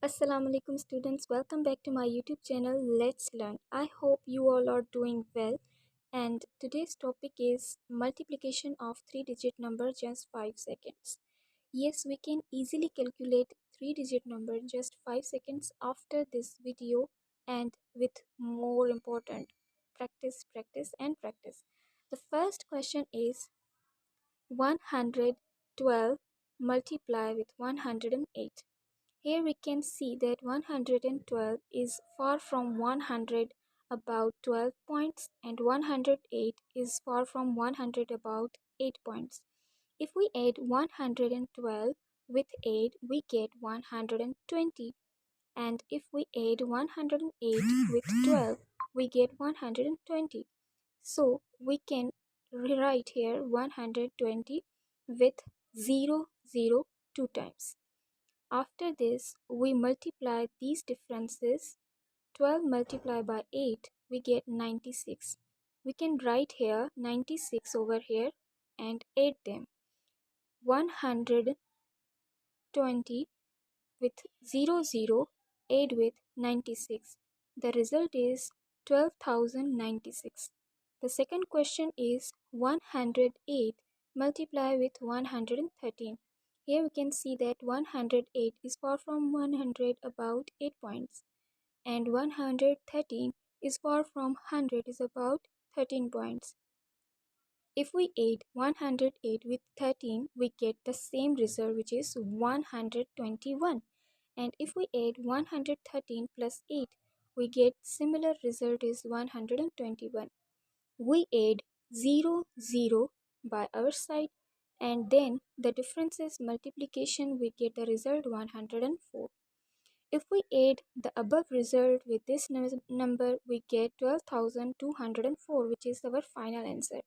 Assalamu alaikum students, welcome back to my YouTube channel. Let's learn. I hope you all are doing well, and today's topic is multiplication of 3-digit number just 5 seconds. Yes, we can easily calculate 3-digit number in just 5 seconds after this video, and with more important practice, practice and practice. The first question is 112 multiply with 108. Here we can see that 112 is far from 100 about 12 points, and 108 is far from 100 about 8 points. If we add 112 with 8, we get 120, and if we add 108 with 12, we get 120. So we can rewrite here 120 with 0 two times. After this, we multiply these differences. 12 multiplied by 8, we get 96. We can write here 96 over here and add them. 120 with 0 add with 96. The result is 12,096. The second question is 108 multiply with 113. Here we can see that 108 is far from 100 about 8 points, and 113 is far from 100 is about 13 points. If we add 108 with 13, we get the same result, which is 121. And if we add 113 plus 8, we get similar result is 121. We add 0 by our side, and then the difference is multiplication, we get the result 104. If we add the above result with this number, we get 12,204, which is our final answer.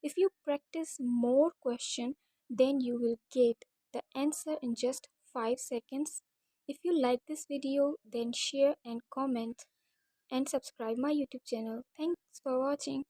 If you practice more question, then you will get the answer in just 5 seconds. If you like this video, then share and comment and subscribe my YouTube channel. Thanks for watching.